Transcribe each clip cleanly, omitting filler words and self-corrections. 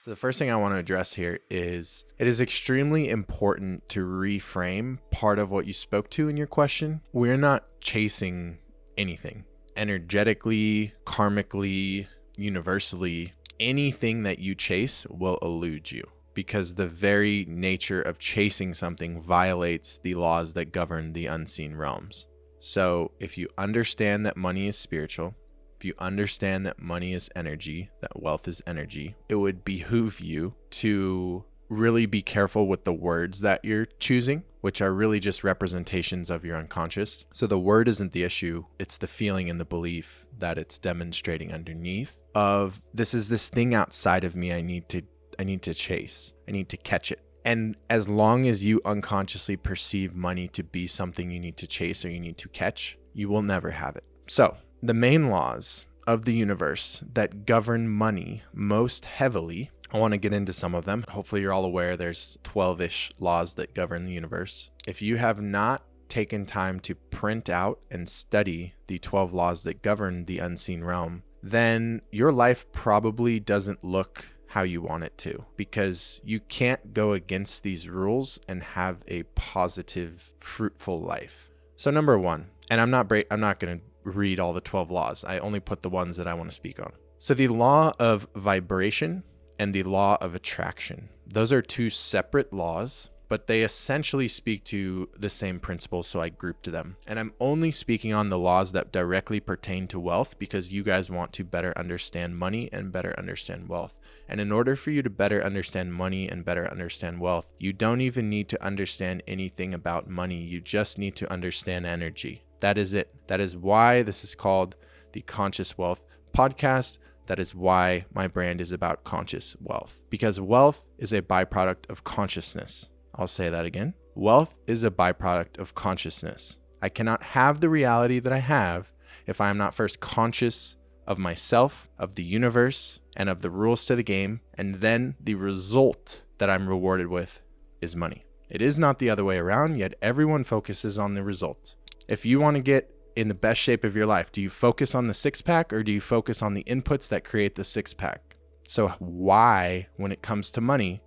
So the first thing I want to address here is it is extremely important to reframe part of what you spoke to in your question. We're not chasing anything energetically, karmically, universally. Anything that you chase will elude you because the very nature of chasing something violates the laws that govern the unseen realms. So if you understand that money is spiritual, if you understand that money is energy, that wealth is energy, it would behoove you to really be careful with the words that you're choosing, which are really just representations of your unconscious. So the word isn't the issue. It's the feeling and the belief that it's demonstrating underneath of this is this thing outside of me I need to chase. I need to catch it. And as long as you unconsciously perceive money to be something you need to chase or you need to catch, you will never have it. So the main laws of the universe that govern money most heavily, I want to get into some of them. Hopefully you're all aware there's 12-ish laws that govern the universe. If you have not taken time to print out and study the 12 laws that govern the unseen realm, then your life probably doesn't look how you want it to, because you can't go against these rules and have a positive, fruitful life. So number one, and I'm not going to read all the 12 laws. I only put the ones that I want to speak on. So the law of vibration and the law of attraction. Those are two separate laws, but they essentially speak to the same principle, so I grouped them. And I'm only speaking on the laws that directly pertain to wealth because you guys want to better understand money and better understand wealth. And in order for you to better understand money and better understand wealth, you don't even need to understand anything about money. You just need to understand energy. That is it. That is why this is called the Conscious Wealth Podcast. That is why my brand is about conscious wealth, because wealth is a byproduct of consciousness. I'll say that again. Wealth is a byproduct of consciousness. I cannot have the reality that I have if I am not first conscious of myself, of the universe, and of the rules to the game. And then the result that I'm rewarded with is money. It is not the other way around, yet everyone focuses on the result. If you want to get in the best shape of your life, do you focus on the six-pack or do you focus on the inputs that create the six-pack? So why, when it comes to money,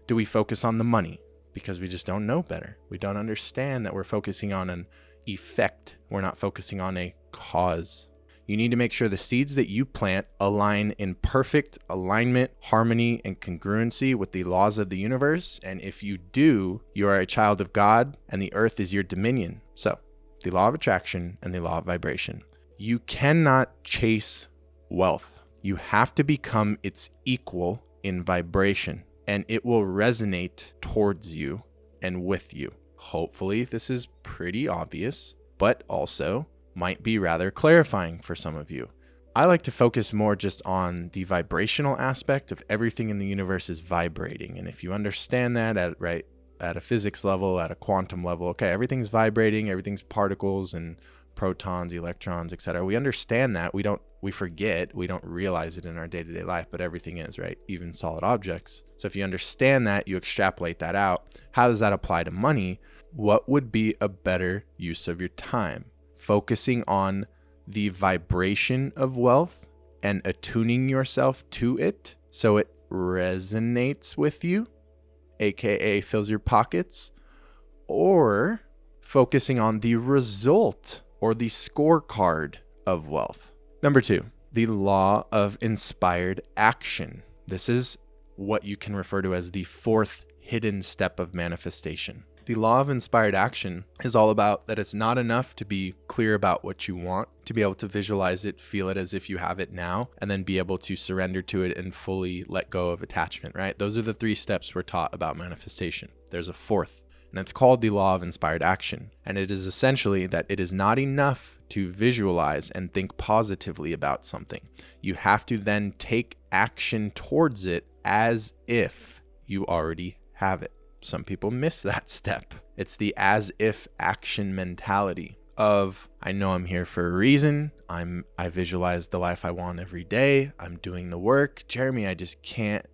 do we focus on the money? Because we just don't know better. We don't understand that we're focusing on an effect. We're not focusing on a cause. You need to make sure the seeds that you plant align in perfect alignment, harmony, and congruency with the laws of the universe. And if you do, you are a child of God and the earth is your dominion. So the law of attraction and the law of vibration. You cannot chase wealth. You have to become its equal in vibration, and it will resonate towards you and with you. Hopefully this is pretty obvious, but also might be rather clarifying for some of you. I like to focus more just on the vibrational aspect of everything in the universe is vibrating. And if you understand that at a physics level, at a quantum level, okay, everything's vibrating, everything's particles and protons, electrons, etc. We understand that. We forget, we don't realize it in our day-to-day life, but everything is, right? Even solid objects. So if you understand that, you extrapolate that out. How does that apply to money? What would be a better use of your time? Focusing on the vibration of wealth and attuning yourself to it so it resonates with you, aka fills your pockets, or focusing on the result or the scorecard of wealth. Number two, the law of inspired action. This is what you can refer to as the fourth hidden step of manifestation. The law of inspired action is all about that it's not enough to be clear about what you want, to be able to visualize it, feel it as if you have it now, and then be able to surrender to it and fully let go of attachment, right? Those are the three steps we're taught about manifestation. There's a fourth, and it's called the law of inspired action. And it is essentially that it is not enough to visualize and think positively about something. You have to then take action towards it as if you already have it. Some people miss that step. It's the as if action mentality of, I know I'm here for a reason. I visualize the life I want every day. I'm doing the work. Jeremy, I can't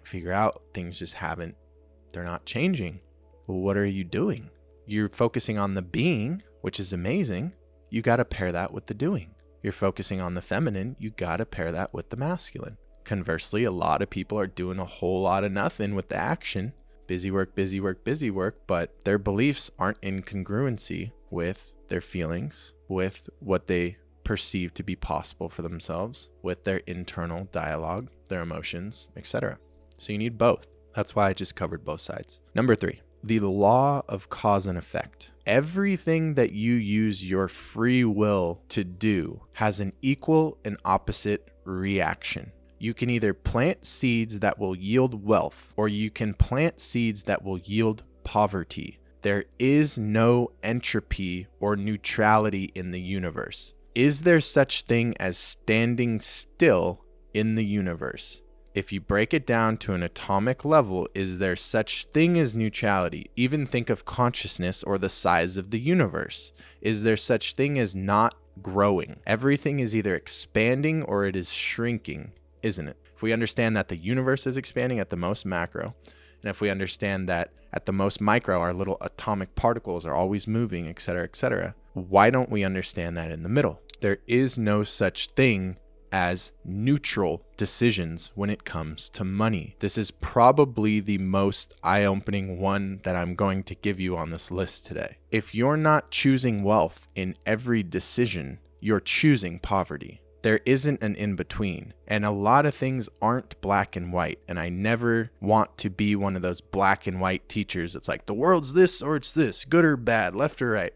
figure out. Things just they're not changing. Well, what are you doing? You're focusing on the being, which is amazing. You got to pair that with the doing. You're focusing on the feminine. You got to pair that with the masculine. Conversely, a lot of people are doing a whole lot of nothing with the action. Busy work, busy work, busy work, but their beliefs aren't in congruency with their feelings, with what they perceive to be possible for themselves, with their internal dialogue, their emotions, etc. So you need both. That's why I just covered both sides. Number 3, the law of cause and effect. Everything that you use your free will to do has an equal and opposite reaction. You can either plant seeds that will yield wealth, or you can plant seeds that will yield poverty. There is no entropy or neutrality in the universe. Is there such thing as standing still in the universe? If you break it down to an atomic level, is there such thing as neutrality? Even think of consciousness or the size of the universe. Is there such thing as not growing? Everything is either expanding or it is shrinking, isn't it? If we understand that the universe is expanding at the most macro, and if we understand that at the most micro, our little atomic particles are always moving, etc., why don't we understand that in the middle? There is no such thing as neutral decisions when it comes to money. This is probably the most eye-opening one that I'm going to give you on this list today. If you're not choosing wealth in every decision, you're choosing poverty. There isn't an in-between, and a lot of things aren't black and white, and I never want to be one of those black and white teachers. It's like the world's this or it's this, good or bad, left or right.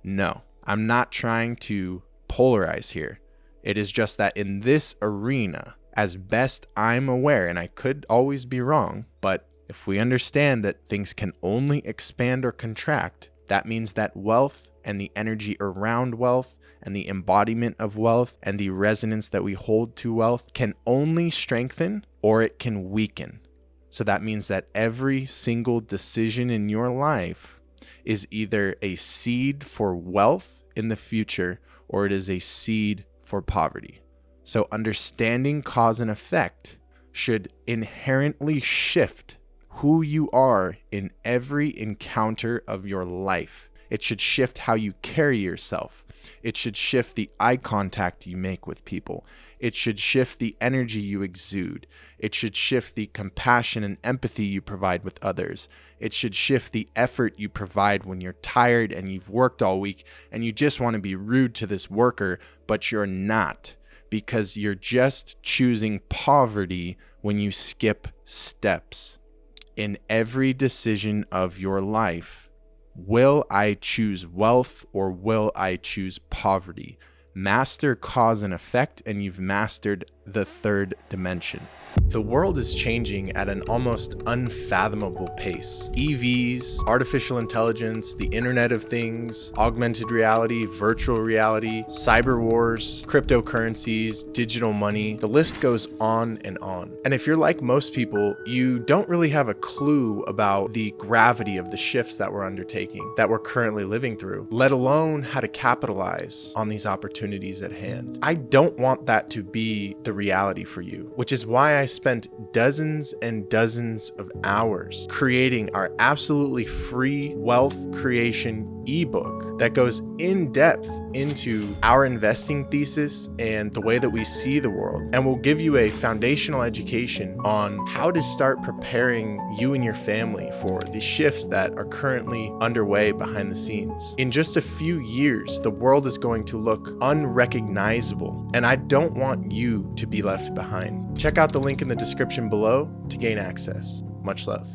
No, I'm not trying to polarize here. It is just that in this arena, as best I'm aware, and I could always be wrong, but if we understand that things can only expand or contract, that means that wealth and the energy around wealth and the embodiment of wealth and the resonance that we hold to wealth can only strengthen or it can weaken. So that means that every single decision in your life is either a seed for wealth in the future or it is a seed for poverty. So understanding cause and effect should inherently shift who you are in every encounter of your life. It should shift how you carry yourself. It should shift the eye contact you make with people. It should shift the energy you exude. It should shift the compassion and empathy you provide with others. It should shift the effort you provide when you're tired and you've worked all week and you just want to be rude to this worker, but you're not, because you're just choosing poverty when you skip steps. In every decision of your life, will I choose wealth or will I choose poverty? Master cause and effect, and you've mastered the third dimension. The world is changing at an almost unfathomable pace. EVs, artificial intelligence, the Internet of Things, augmented reality, virtual reality, cyber wars, cryptocurrencies, digital money, the list goes on and on. And if you're like most people, you don't really have a clue about the gravity of the shifts that we're undertaking, that we're currently living through, let alone how to capitalize on these opportunities at hand. I don't want that to be the reality for you, which is why I spent dozens and dozens of hours creating our absolutely free wealth creation ebook that goes in depth into our investing thesis and the way that we see the world, and will give you a foundational education on how to start preparing you and your family for the shifts that are currently underway behind the scenes. In just a few years, the world is going to look unrecognizable, and I don't want you to be left behind. Check out the link in the description below to gain access. Much love.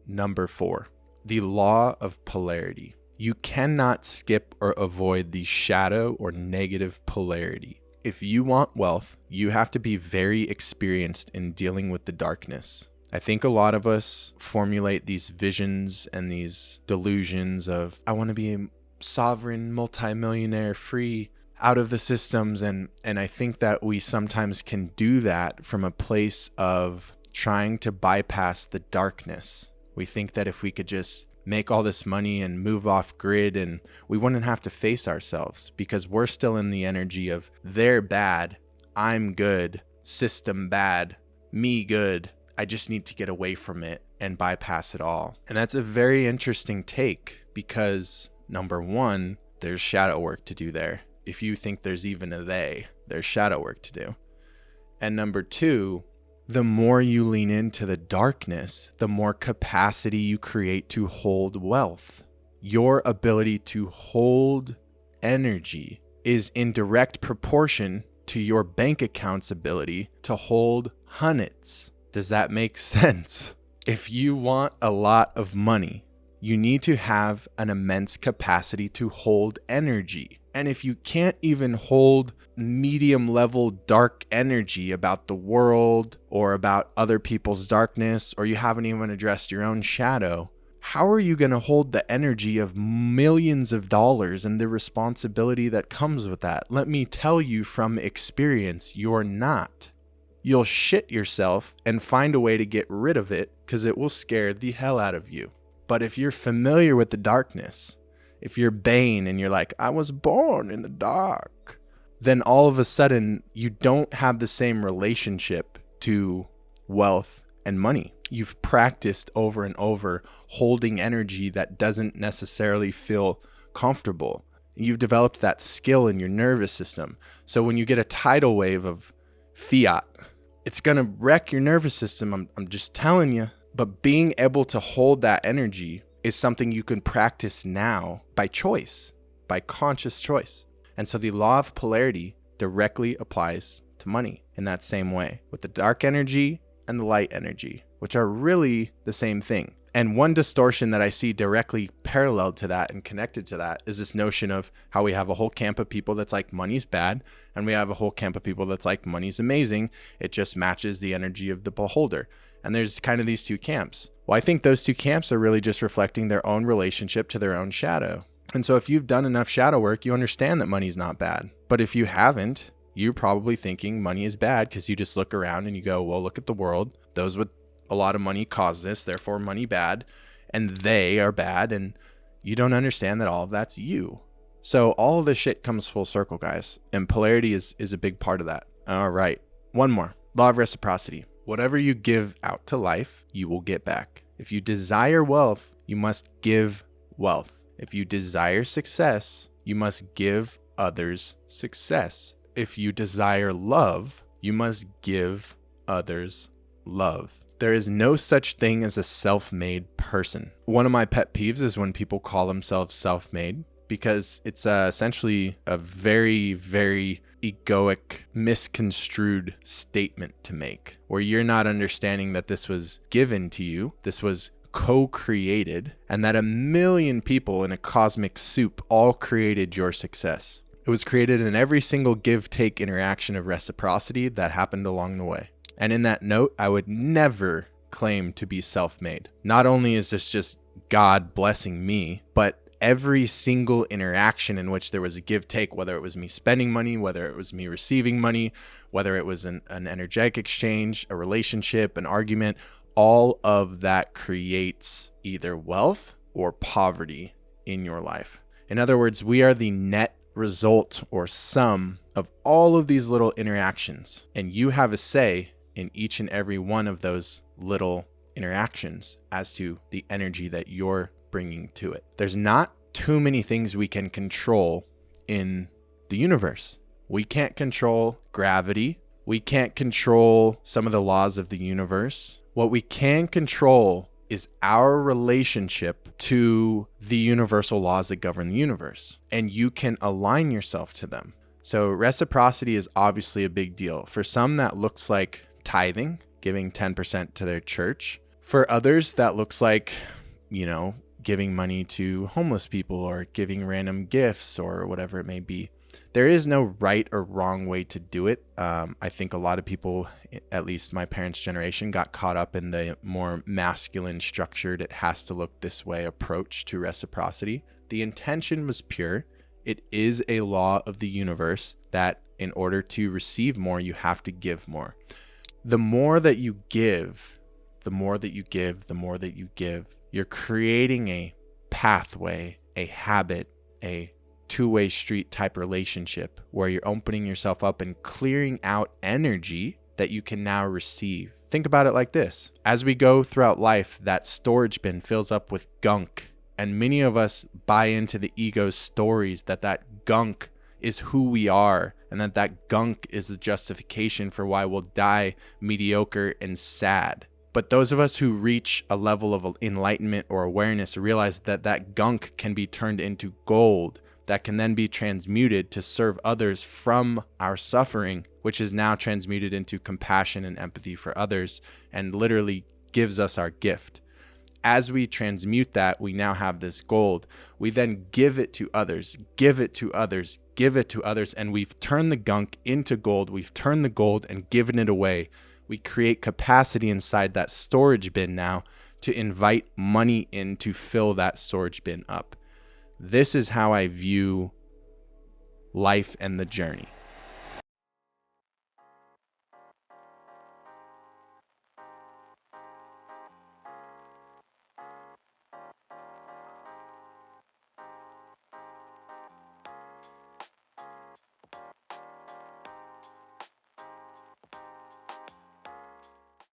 Number 4, the law of polarity. You cannot skip or avoid the shadow or negative polarity. If you want wealth, you have to be very experienced in dealing with the darkness. I think a lot of us formulate these visions and these delusions of, I want to be a sovereign, multimillionaire, free, out of the systems. And I think that we sometimes can do that from a place of trying to bypass the darkness. We think that if we could just make all this money and move off grid, and we wouldn't have to face ourselves, because we're still in the energy of they're bad, I'm good, system bad, me good. I just need to get away from it and bypass it all. And that's a very interesting take, because number one, there's shadow work to do there. If you think there's even a they, there's shadow work to do. And number two, The more you lean into the darkness, the more capacity you create to hold wealth. Your ability to hold energy is in direct proportion to your bank account's ability to hold hundreds. Does that make sense? If you want a lot of money, you need to have an immense capacity to hold energy. And if you can't even hold medium level dark energy about the world or about other people's darkness, or you haven't even addressed your own shadow, how are you going to hold the energy of millions of dollars and the responsibility that comes with that? Let me tell you from experience, you're not. You'll shit yourself and find a way to get rid of it because it will scare the hell out of you. But if you're familiar with the darkness, if you're Bane and you're like, I was born in the dark, then all of a sudden you don't have the same relationship to wealth and money. You've practiced over and over holding energy that doesn't necessarily feel comfortable. You've developed that skill in your nervous system. So when you get a tidal wave of fiat, it's going to wreck your nervous system. I'm just telling you. But being able to hold that energy is something you can practice now by choice, by conscious choice. And so the law of polarity directly applies to money in that same way, with the dark energy and the light energy, which are really the same thing. And one distortion that I see directly parallel to that and connected to that is this notion of how we have a whole camp of people that's like money's bad, and we have a whole camp of people that's like money's amazing. It just matches the energy of the beholder. And there's kind of these two camps. Well, I think those two camps are really just reflecting their own relationship to their own shadow. And so if you've done enough shadow work, you understand that money's not bad. But if you haven't, you're probably thinking money is bad because you just look around and you go, well, look at the world. Those with a lot of money cause this, therefore money bad, and they are bad. And you don't understand that all of that's you. So all of this shit comes full circle, guys. And polarity is a big part of that. All right. One more. Law of reciprocity. Whatever you give out to life, you will get back. If you desire wealth, you must give wealth. If you desire success, you must give others success. If you desire love, you must give others love. There is no such thing as a self-made person. One of my pet peeves is when people call themselves self-made, because it's essentially a very, very egoic, misconstrued statement to make, where you're not understanding that this was given to you, this was co-created, and that a million people in a cosmic soup all created your success. It was created in every single give-take interaction of reciprocity that happened along the way. And in that note, I would never claim to be self-made. Not only is this just God blessing me, but every single interaction in which there was a give-take, whether it was me spending money, whether it was me receiving money, whether it was an energetic exchange, a relationship, an argument, all of that creates either wealth or poverty in your life. In other words, we are the net result or sum of all of these little interactions, and you have a say in each and every one of those little interactions as to the energy that you're bringing to it. There's not too many things we can control in the universe. We can't control gravity. We can't control some of the laws of the universe. What we can control is our relationship to the universal laws that govern the universe, and you can align yourself to them. So reciprocity is obviously a big deal. For some, that looks like tithing, giving 10% to their church. For others, that looks like, giving money to homeless people or giving random gifts or whatever it may be. There is no right or wrong way to do it. I think a lot of people, at least my parents' generation, got caught up in the more masculine, structured, it has to look this way approach to reciprocity. The intention was pure. It is a law of the universe that in order to receive more, you have to give more. The more that you give, the more that you give, the more that you give, you're creating a pathway, a habit, a two-way street type relationship where you're opening yourself up and clearing out energy that you can now receive. Think about it like this. As we go throughout life, that storage bin fills up with gunk, and many of us buy into the ego's stories that gunk is who we are, and that gunk is the justification for why we'll die mediocre and sad. But those of us who reach a level of enlightenment or awareness realize that gunk can be turned into gold that can then be transmuted to serve others from our suffering, which is now transmuted into compassion and empathy for others and literally gives us our gift. As we transmute that, we now have this gold. We then give it to others, give it to others, give it to others, and we've turned the gunk into gold. We've turned the gold and given it away. We create capacity inside that storage bin now to invite money in to fill that storage bin up. This is how I view life and the journey.